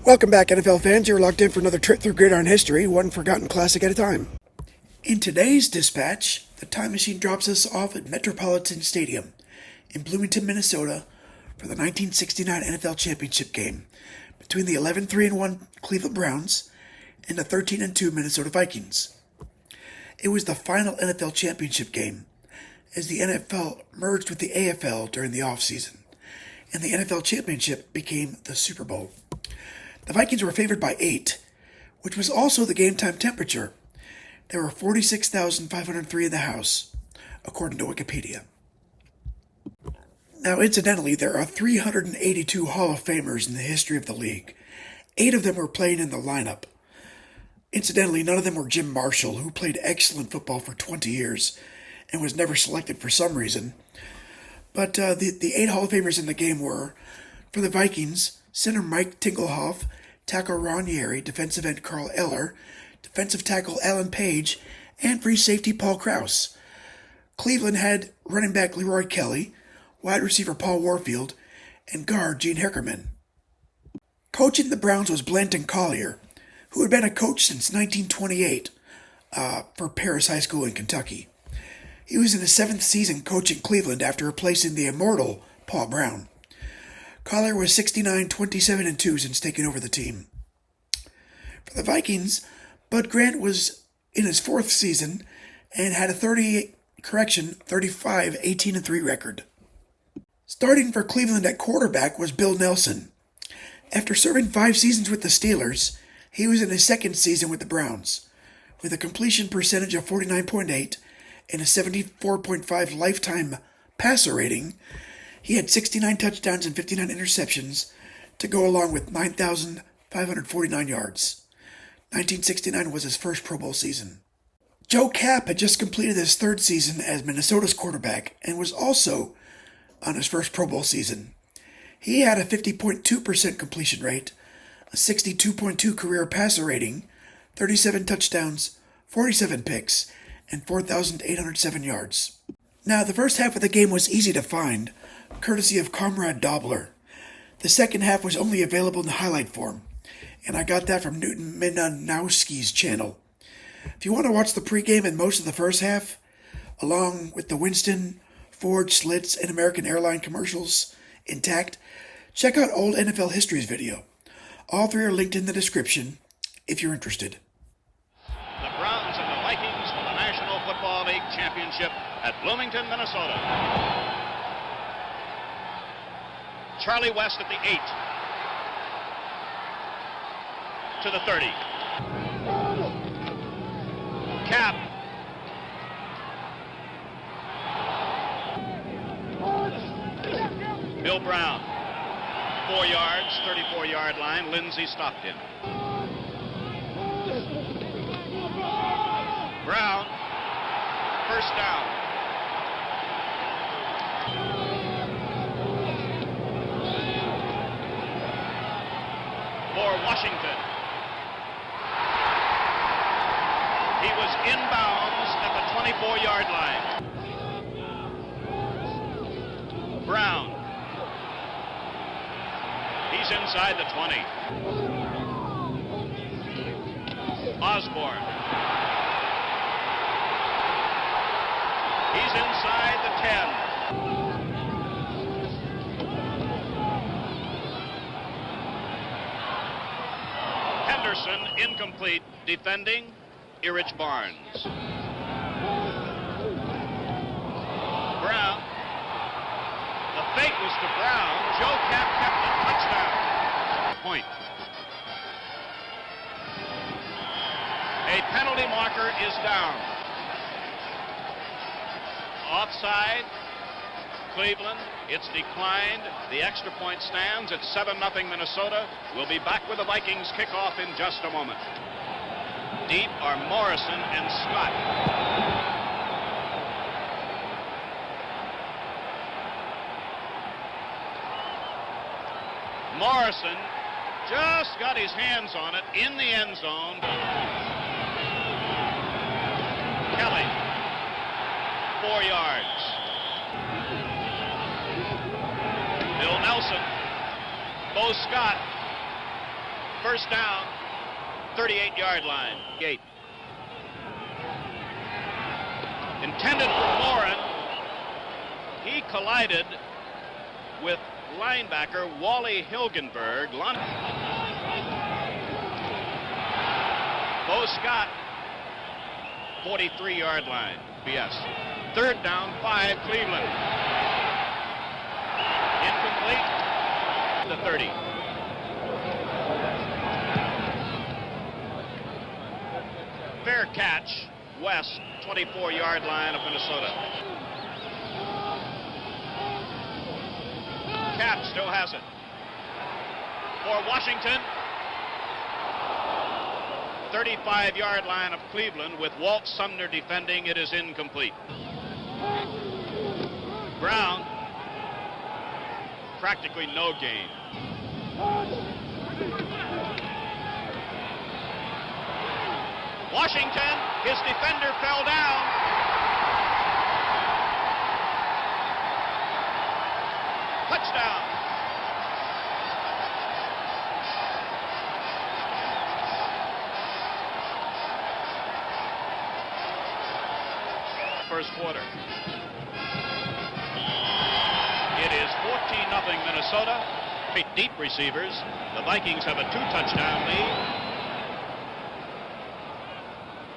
Welcome back, NFL fans. You're locked in for another trip through gridiron history, one forgotten classic at a time. In today's dispatch, the time machine drops us off at Metropolitan Stadium in Bloomington, Minnesota for the 1969 NFL Championship game between the 11-3-1 Cleveland Browns and the 13-2 Minnesota Vikings. It was the final NFL Championship game as the NFL merged with the AFL during the offseason, and the NFL Championship became the Super Bowl. The Vikings were favored by 8, which was also the game time temperature. There were 46,503 in the house, according to Wikipedia. Now, incidentally, there are 382 Hall of Famers in the history of the league. 8 of them were playing in the lineup. Incidentally, none of them were Jim Marshall, who played excellent football for 20 years and was never selected for some reason. But the 8 Hall of Famers in the game were, for the Vikings, center Mike Tingelhoff, tackle Ron Yeri, defensive end Carl Eller, defensive tackle Alan Page, and free safety Paul Krause. Cleveland had running back Leroy Kelly, wide receiver Paul Warfield, and guard Gene Hickerman. Coaching the Browns was Blanton Collier, who had been a coach since 1928 for Paris High School in Kentucky. He was in his 7th season coaching Cleveland after replacing the immortal Paul Brown. Collier was 69-27-2 since taking over the team. For the Vikings, Bud Grant was in his 4th season and had a 35-18-3 record. Starting for Cleveland at quarterback was Bill Nelson. After serving 5 seasons with the Steelers, he was in his 2nd season with the Browns. With a completion percentage of 49.8 and a 74.5 lifetime passer rating, he had 69 touchdowns and 59 interceptions to go along with 9,549 yards. 1969 was his first Pro Bowl season. Joe Kapp had just completed his 3rd season as Minnesota's quarterback and was also on his first Pro Bowl season. He had a 50.2% completion rate, a 62.2 career passer rating, 37 touchdowns, 47 picks, and 4,807 yards. Now, the first half of the game was easy to find, courtesy of Comrade Dobler. The second half was only available in highlight form, and I got that from Newton Minanowski's channel. If you want to watch the pregame and most of the first half, along with the Winston, Ford, Slits, and American Airline commercials intact, check out Old NFL Histories video. All 3 are linked in the description if you're interested. The Browns and the Vikings for the National Football League Championship at Bloomington, Minnesota. Charlie West at the 8. To the 30. Cap. Bill Brown. 4 yards, 34-yard line. Lindsey stopped him. Brown. First down. For Washington. He was inbounds at the 24-yard line. Brown. He's inside the 20. Osborne. He's inside the 10. Henderson incomplete. Defending, Erich Barnes. Brown. The fake was to Brown. Joe Kapp kept the touchdown. Point. A penalty marker is down. Offside. Cleveland. It's declined. The extra point stands. It's 7-0 Minnesota. We'll be back with the Vikings kickoff in just a moment. Deep are Morrison and Scott. Morrison just got his hands on it in the end zone. Kelly, 4 yards. Bill Nelson, Bo Scott, First down, 38-yard line. Gate. Intended for Morin. He collided with linebacker Wally Hilgenberg. Bo Scott, 43-yard line. Yes. Third down, 5, Cleveland. Incomplete. The 30. Fair catch, West, 24-yard line of Minnesota. Cap still has it. For Washington. 35-yard line of Cleveland with Walt Sumner defending. It is incomplete. Brown, practically no gain. Washington, his defender fell down. Touchdown. First quarter. It is 14-0 Minnesota. Deep receivers. The Vikings have a 2-touchdown lead.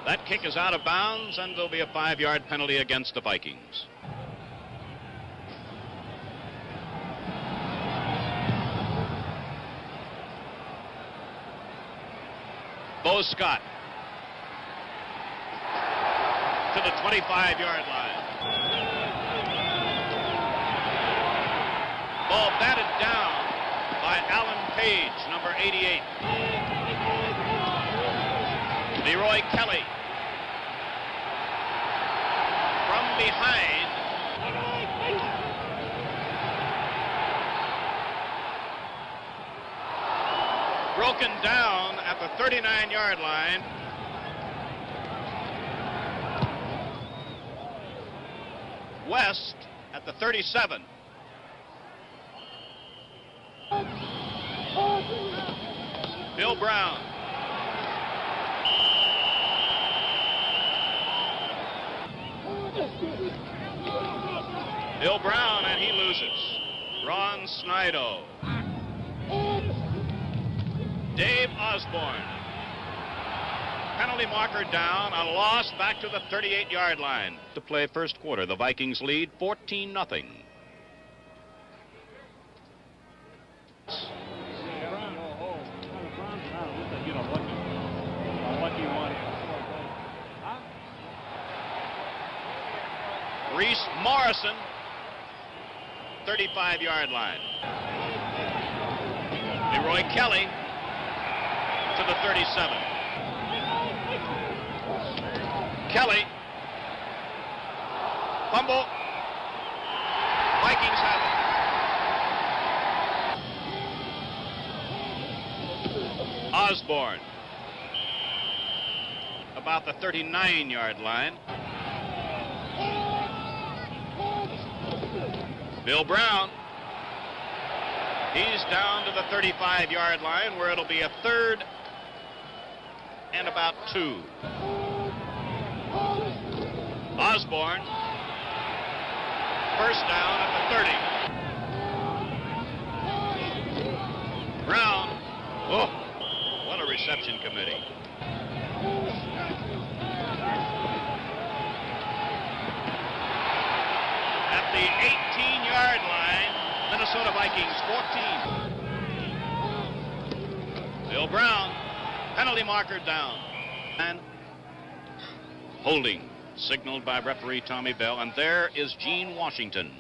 That kick is out of bounds, and there'll be a 5-yard penalty against the Vikings. Bo Scott to the 25-yard line. Ball batted down by Alan Page, number 88. Leroy Kelly from behind. Broken down at the 39-yard line. West at the 37. Bill Brown. Bill Brown, and he loses. Ron Snido. Dave Osborne. Penalty marker down, a loss back to the 38-yard line. To play first quarter, the Vikings lead 14-0. Reese Morrison, 35-yard line. Leroy Kelly to the 37. Kelly. Fumble. Vikings have it. Osborne. About the 39-yard line. Bill Brown. He's down to the 35-yard line where it'll be a third and about 2. Osborne. First down at the 30. Brown. Oh, what a reception committee. At the 18-yard line, Minnesota Vikings 14. Bill Brown, penalty marker down. And holding, signaled by referee Tommy Bell, and there is Gene Washington.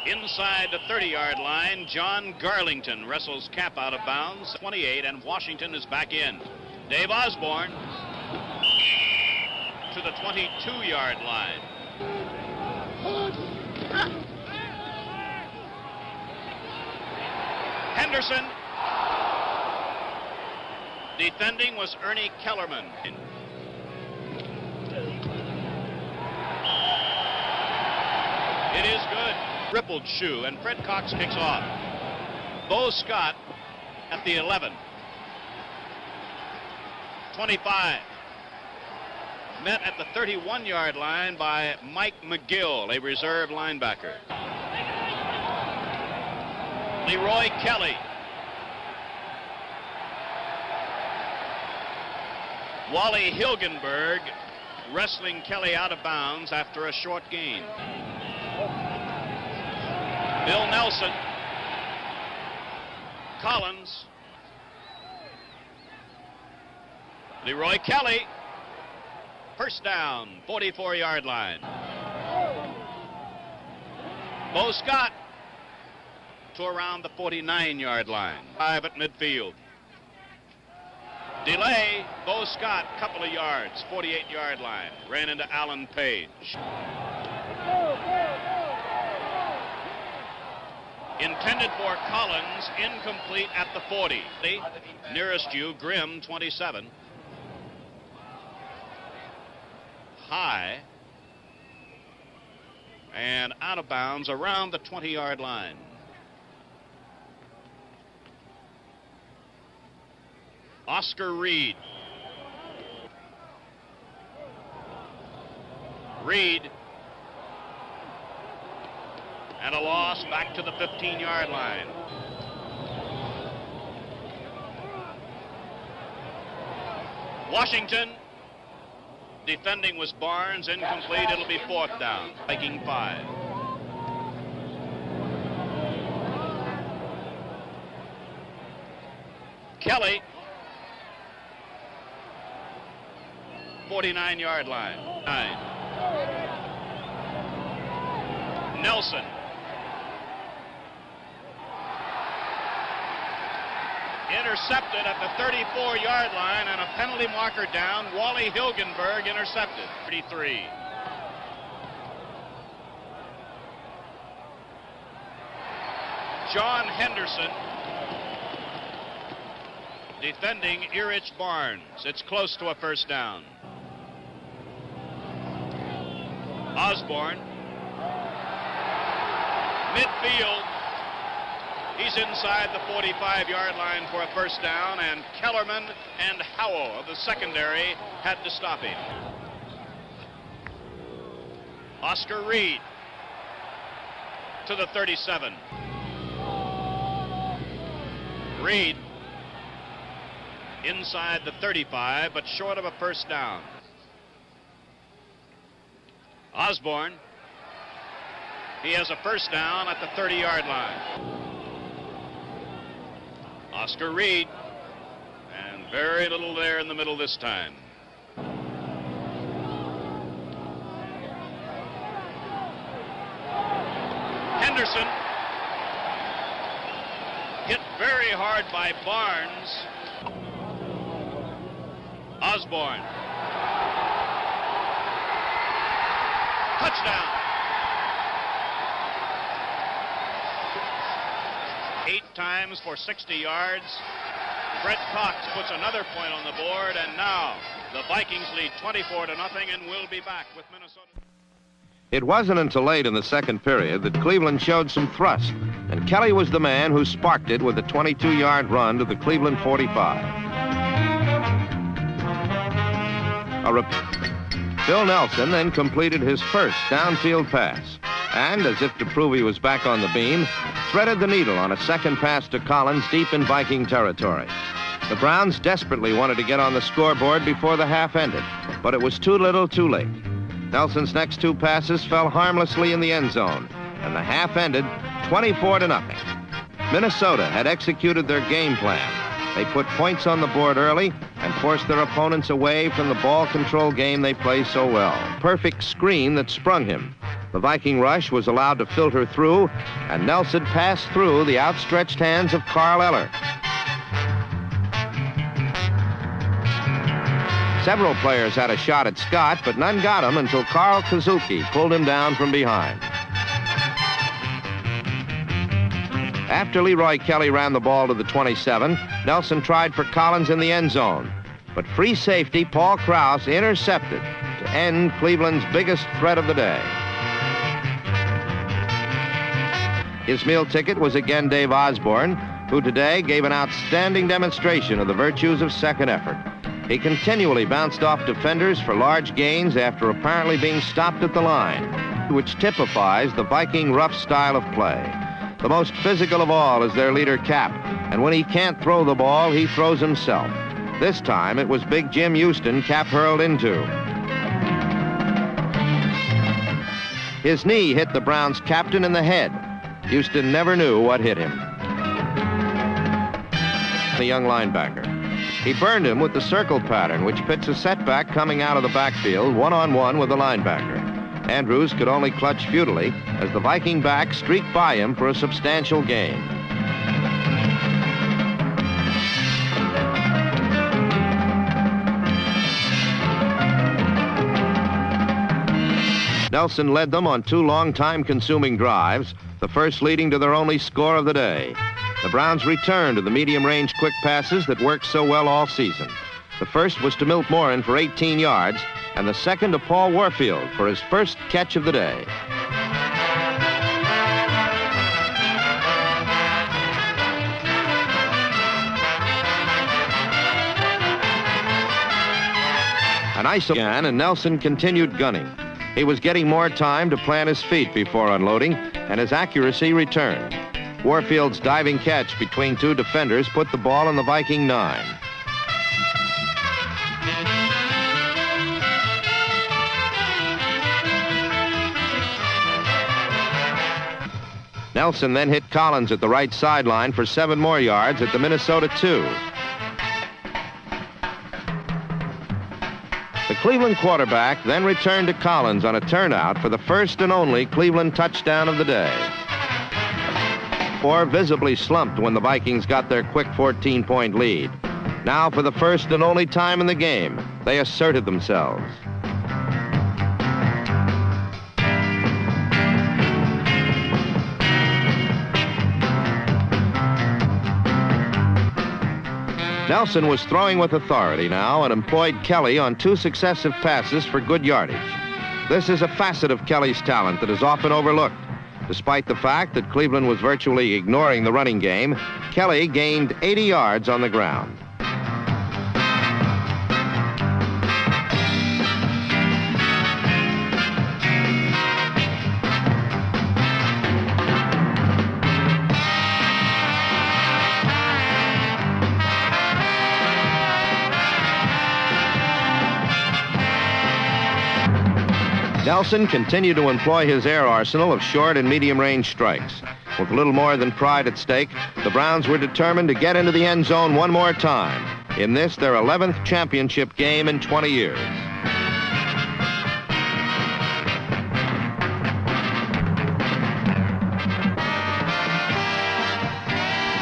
Inside the 30-yard line, John Garlington wrestles Cap out of bounds, 28, and Washington is back in. Dave Osborne to the 22-yard line. Henderson. Defending was Ernie Kellerman. rippled shoe, and Fred Cox kicks off. Bo Scott at the 11. 25. Met at the 31-yard line by Mike McGill, a reserve linebacker. Leroy Kelly. Wally Hilgenberg wrestling Kelly out of bounds after a short gain. Bill Nelson. Collins. Leroy Kelly. First down, 44-yard line. Bo Scott to around the 49-yard line. 5 at midfield. Delay, Bo Scott, couple of yards, 48-yard line. Ran into Alan Page. Intended for Collins, incomplete at the 40. Nearest you, Grimm, 27. High. And out of bounds around the 20-yard line. Oscar Reed. Reed. And a loss back to the 15-yard line. Washington. Defending was Barnes. Incomplete. It'll be 4th down. Viking 5. Kelly. 49-yard line. 9. Nelson. Intercepted at the 34-yard line, and a penalty marker down. Wally Hilgenberg intercepted. 33. John Henderson. Defending Erich Barnes. It's close to a first down. Osborne. Midfield. He's inside the 45-yard line for a first down, and Kellerman and Howell of the secondary had to stop him. Oscar Reed to the 37. Reed inside the 35, but short of a first down. Osborne. He has a first down at the 30-yard line. Oscar Reed, and very little there in the middle this time. Henderson hit very hard by Barnes. Osborne. Touchdown. 8 times for 60 yards. Fred Cox puts another point on the board, and now the Vikings lead 24-0 and will be back with Minnesota. It wasn't until late in the second period that Cleveland showed some thrust, and Kelly was the man who sparked it with a 22-yard run to the Cleveland 45. Bill Nelson then completed his first downfield pass, and as if to prove he was back on the beam, threaded the needle on a second pass to Collins deep in Viking territory. The Browns desperately wanted to get on the scoreboard before the half ended, but it was too little too late. Nelson's next 2 passes fell harmlessly in the end zone, and the half ended 24-0. Minnesota had executed their game plan. They put points on the board early and forced their opponents away from the ball control game they play so well. Perfect screen that sprung him. The Viking rush was allowed to filter through, and Nelson passed through the outstretched hands of Carl Eller. Several players had a shot at Scott, but none got him until Carl Kazuki pulled him down from behind. After Leroy Kelly ran the ball to the 27, Nelson tried for Collins in the end zone, but free safety Paul Krause intercepted to end Cleveland's biggest threat of the day. His meal ticket was again Dave Osborne, who today gave an outstanding demonstration of the virtues of second effort. He continually bounced off defenders for large gains after apparently being stopped at the line, which typifies the Viking rough style of play. The most physical of all is their leader, Cap, and when he can't throw the ball, he throws himself. This time, it was Big Jim Houston Cap hurled into. His knee hit the Browns' captain in the head. Houston never knew what hit him. The young linebacker. He burned him with the circle pattern, which pits a setback coming out of the backfield, one-on-one with the linebacker. Andrews could only clutch futilely as the Viking back streaked by him for a substantial gain. Nelson led them on 2 long time-consuming drives, the first leading to their only score of the day. The Browns returned to the medium-range quick passes that worked so well all season. The first was to Milt Morin for 18 yards, and the second to Paul Warfield for his first catch of the day. An ice began, and Nelson continued gunning. He was getting more time to plant his feet before unloading, and his accuracy returned. Warfield's diving catch between 2 defenders put the ball in the Viking 9. Nelson then hit Collins at the right sideline for 7 more yards at the Minnesota 2. The Cleveland quarterback then returned to Collins on a turnout for the first and only Cleveland touchdown of the day. Four visibly slumped when the Vikings got their quick 14-point lead. Now, for the first and only time in the game, they asserted themselves. Nelson was throwing with authority now and employed Kelly on 2 successive passes for good yardage. This is a facet of Kelly's talent that is often overlooked. Despite the fact that Cleveland was virtually ignoring the running game, Kelly gained 80 yards on the ground. Nelson continued to employ his air arsenal of short and medium-range strikes. With little more than pride at stake, the Browns were determined to get into the end zone one more time. In this, their 11th championship game in 20 years.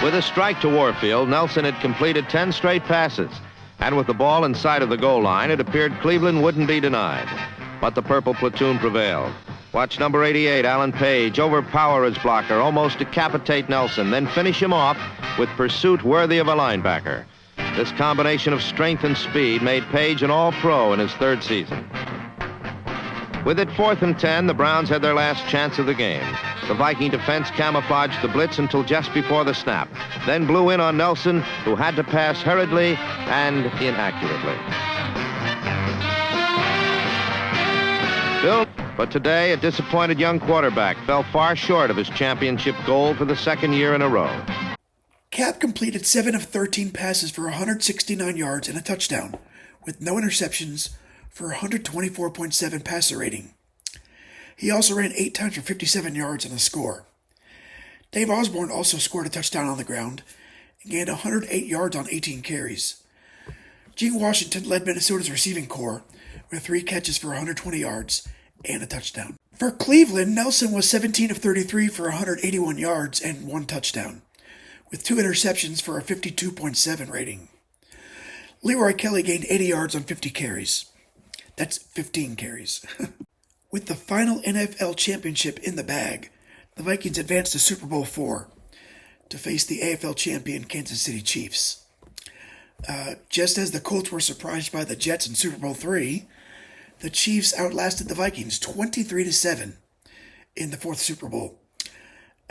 With a strike to Warfield, Nelson had completed 10 straight passes. And with the ball inside of the goal line, it appeared Cleveland wouldn't be denied. But the purple platoon prevailed. Watch number 88, Alan Page, overpower his blocker, almost decapitate Nelson, then finish him off with pursuit worthy of a linebacker. This combination of strength and speed made Page an all-pro in his 3rd season. With it 4th and 10, the Browns had their last chance of the game. The Viking defense camouflaged the blitz until just before the snap, then blew in on Nelson, who had to pass hurriedly and inaccurately. But today, a disappointed young quarterback fell far short of his championship goal for the 2nd year in a row. Cap completed 7 of 13 passes for 169 yards and a touchdown, with no interceptions for 124.7 passer rating. He also ran 8 times for 57 yards and a score. Dave Osborne also scored a touchdown on the ground and gained 108 yards on 18 carries. Gene Washington led Minnesota's receiving corps with 3 catches for 120 yards and a touchdown. For Cleveland, Nelson was 17 of 33 for 181 yards and 1 touchdown, with 2 interceptions for a 52.7 rating. Leroy Kelly gained 80 yards on 50 carries. That's 15 carries. With the final NFL championship in the bag, the Vikings advanced to Super Bowl IV to face the AFL champion Kansas City Chiefs. Just as the Colts were surprised by the Jets in Super Bowl III, the Chiefs outlasted the Vikings 23-7 in the 4th Super Bowl.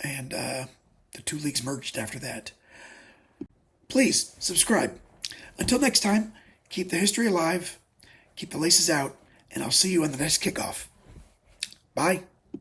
and the two leagues merged after that. Please subscribe. Until next time, keep the history alive, keep the laces out, and I'll see you on the next kickoff. Bye.